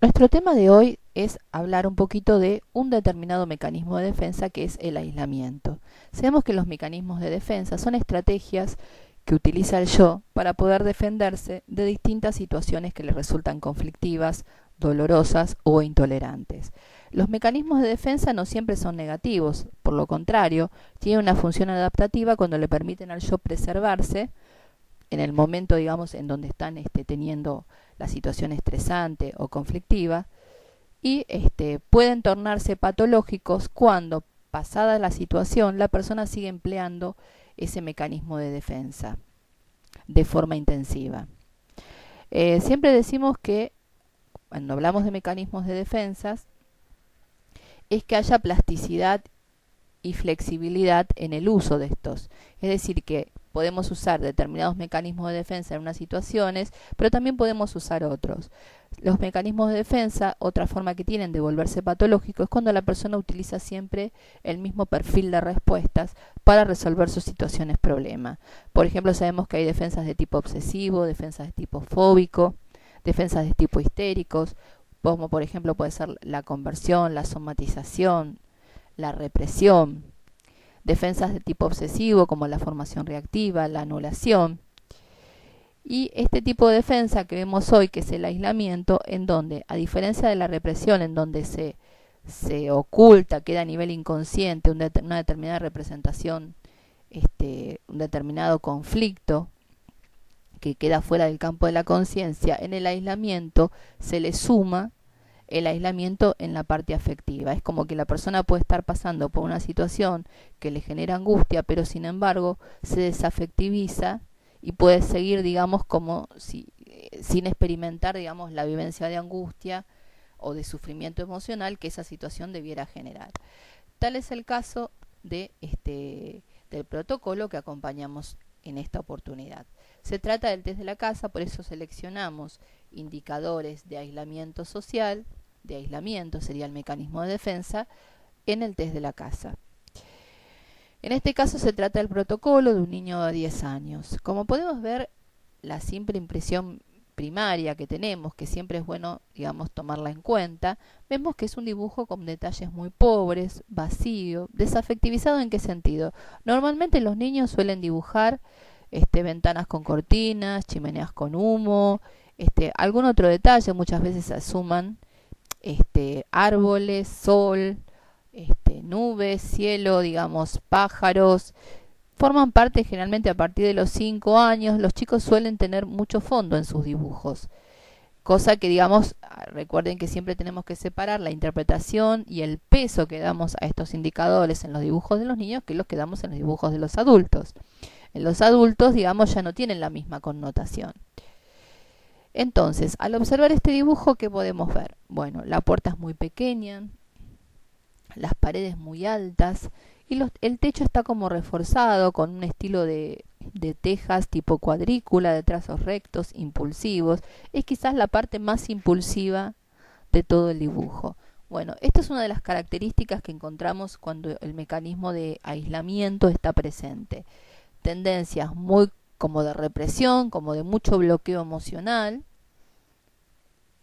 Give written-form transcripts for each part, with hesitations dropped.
Nuestro tema de hoy es hablar un poquito de un determinado mecanismo de defensa que es el aislamiento. Sabemos que los mecanismos de defensa son estrategias que utiliza el yo para poder defenderse de distintas situaciones que le resultan conflictivas, dolorosas o intolerantes. Los mecanismos de defensa no siempre son negativos, por lo contrario, tienen una función adaptativa cuando le permiten al yo preservarse en el momento, digamos, en donde están teniendo la situación estresante o conflictiva, y pueden tornarse patológicos cuando, pasada la situación, la persona sigue empleando ese mecanismo de defensa de forma intensiva. Siempre decimos que cuando hablamos de mecanismos de defensas es que haya plasticidad y flexibilidad en el uso de estos. Es decir, que podemos usar determinados mecanismos de defensa en unas situaciones, pero también podemos usar otros. Los mecanismos de defensa, otra forma que tienen de volverse patológicos, es cuando la persona utiliza siempre el mismo perfil de respuestas para resolver sus situaciones problema. Por ejemplo, sabemos que hay defensas de tipo obsesivo, defensas de tipo fóbico, defensas de tipo histéricos, como por ejemplo puede ser la conversión, la somatización, la represión, defensas de tipo obsesivo como la formación reactiva, la anulación, y este tipo de defensa que vemos hoy, que es el aislamiento, en donde, a diferencia de la represión, en donde se oculta, queda a nivel inconsciente una determinada representación, un determinado conflicto que queda fuera del campo de la conciencia, en el aislamiento se le suma el aislamiento en la parte afectiva. Es como que la persona puede estar pasando por una situación que le genera angustia, pero sin embargo se desafectiviza y puede seguir, digamos, como si, sin experimentar, digamos, la vivencia de angustia o de sufrimiento emocional que esa situación debiera generar. Tal es el caso de del protocolo que acompañamos en esta oportunidad. Se trata del test de la casa, por eso seleccionamos indicadores de aislamiento social, de aislamiento sería el mecanismo de defensa, en el test de la casa. En este caso se trata del protocolo de un niño de 10 años. Como podemos ver, la simple impresión primaria que tenemos, que siempre es bueno, digamos, tomarla en cuenta, vemos que es un dibujo con detalles muy pobres, vacío, desafectivizado. ¿En qué sentido? Normalmente los niños suelen dibujar ventanas con cortinas, chimeneas con humo, algún otro detalle, muchas veces asuman árboles, sol, nubes, cielo, digamos, pájaros. Forman parte generalmente a partir de los 5 años. Los chicos suelen tener mucho fondo en sus dibujos. Cosa que, digamos, recuerden que siempre tenemos que separar la interpretación y el peso que damos a estos indicadores en los dibujos de los niños que los que damos en los dibujos de los adultos. En los adultos, digamos, ya no tienen la misma connotación. Entonces, al observar este dibujo, ¿qué podemos ver? Bueno, la puerta es muy pequeña, las paredes muy altas y el techo está como reforzado con un estilo de tejas tipo cuadrícula, de trazos rectos, impulsivos. Es quizás la parte más impulsiva de todo el dibujo. Bueno, esta es una de las características que encontramos cuando el mecanismo de aislamiento está presente. Tendencias muy como de represión, como de mucho bloqueo emocional,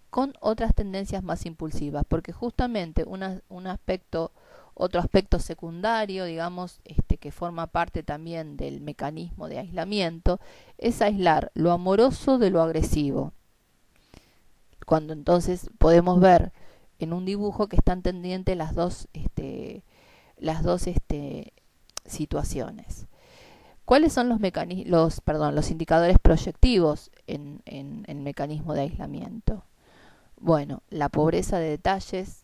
con otras tendencias más impulsivas, porque justamente otro aspecto secundario, digamos, que forma parte también del mecanismo de aislamiento, es aislar lo amoroso de lo agresivo. Cuando entonces podemos ver en un dibujo que están tendientes las dos situaciones. ¿Cuáles son los indicadores proyectivos en el mecanismo de aislamiento? Bueno, la pobreza de detalles.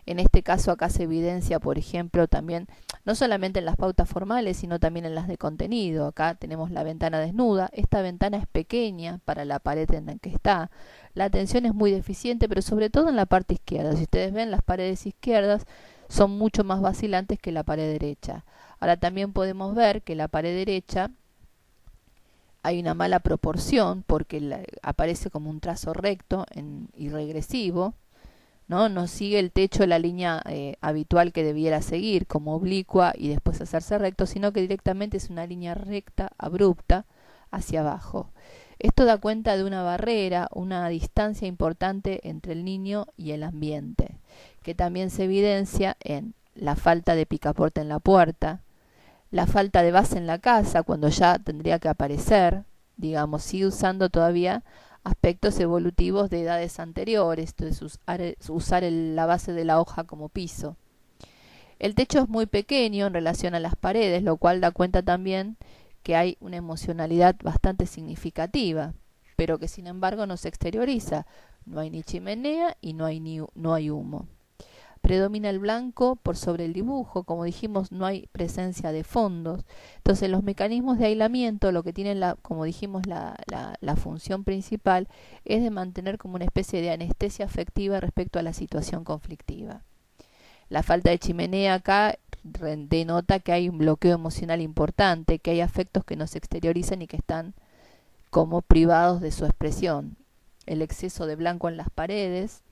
En este caso acá se evidencia, por ejemplo, también, no solamente en las pautas formales, sino también en las de contenido. Acá tenemos la ventana desnuda. Esta ventana es pequeña para la pared en la que está. La atención es muy deficiente, pero sobre todo en la parte izquierda. Si ustedes ven, las paredes izquierdas son mucho más vacilantes que la pared derecha. Ahora también podemos ver que la pared derecha hay una mala proporción porque aparece como un trazo recto y regresivo, ¿no? No sigue el techo la línea habitual que debiera seguir, como oblicua y después hacerse recto, sino que directamente es una línea recta, abrupta, hacia abajo. Esto da cuenta de una barrera, una distancia importante entre el niño y el ambiente, que también se evidencia en la falta de picaporte en la puerta, la falta de base en la casa cuando ya tendría que aparecer, digamos, sigue usando todavía aspectos evolutivos de edades anteriores, entonces usar la base de la hoja como piso. El techo es muy pequeño en relación a las paredes, lo cual da cuenta también que hay una emocionalidad bastante significativa, pero que sin embargo no se exterioriza. No hay ni chimenea y no hay humo. Predomina el blanco por sobre el dibujo, como dijimos, no hay presencia de fondos. Entonces los mecanismos de aislamiento, lo que tienen, como dijimos, la función principal es de mantener como una especie de anestesia afectiva respecto a la situación conflictiva. La falta de chimenea acá denota que hay un bloqueo emocional importante, que hay afectos que no se exteriorizan y que están como privados de su expresión. El exceso de blanco en las paredes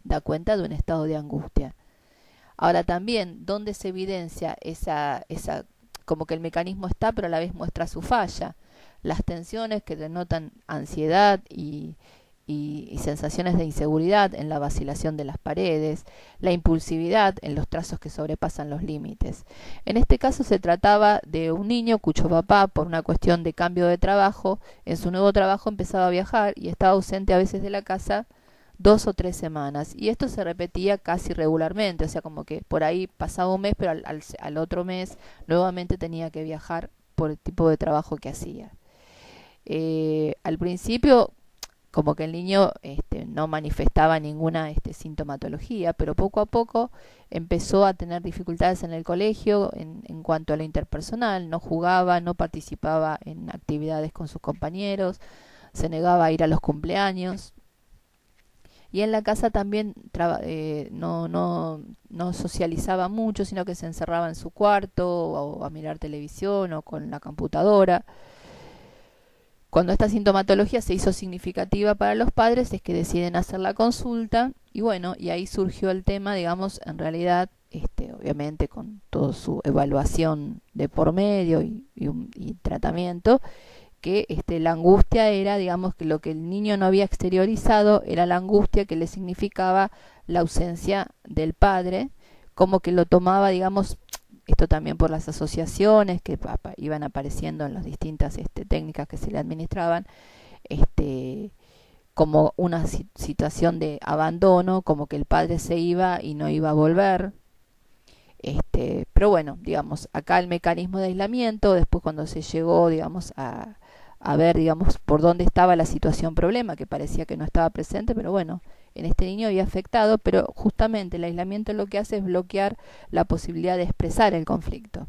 da cuenta de un estado de angustia. Ahora también, ¿dónde se evidencia esa como que el mecanismo está, pero a la vez muestra su falla? Las tensiones que denotan ansiedad y sensaciones de inseguridad en la vacilación de las paredes, la impulsividad en los trazos que sobrepasan los límites. En este caso se trataba de un niño cuyo papá, por una cuestión de cambio de trabajo, en su nuevo trabajo empezaba a viajar y estaba ausente a veces de la casa 2 o 3 semanas, y esto se repetía casi regularmente, o sea, como que por ahí pasaba un mes, pero al otro mes nuevamente tenía que viajar por el tipo de trabajo que hacía. Al principio como que el niño no manifestaba ninguna sintomatología, pero poco a poco empezó a tener dificultades en el colegio en cuanto a lo interpersonal, no jugaba, no participaba en actividades con sus compañeros, se negaba a ir a los cumpleaños. Y en la casa también no socializaba mucho, sino que se encerraba en su cuarto o a mirar televisión o con la computadora. Cuando esta sintomatología se hizo significativa para los padres es que deciden hacer la consulta y bueno, y ahí surgió el tema, digamos, en realidad, obviamente con toda su evaluación de por medio y tratamiento, que la angustia era, digamos, que lo que el niño no había exteriorizado era la angustia que le significaba la ausencia del padre, como que lo tomaba, digamos, esto también por las asociaciones que iban apareciendo en las distintas técnicas que se le administraban, como una situación de abandono, como que el padre se iba y no iba a volver. Pero bueno, digamos, acá el mecanismo de aislamiento, después cuando se llegó, digamos, a ver, digamos, por dónde estaba la situación problema, que parecía que no estaba presente, pero bueno, en este niño había afectado, pero justamente el aislamiento lo que hace es bloquear la posibilidad de expresar el conflicto.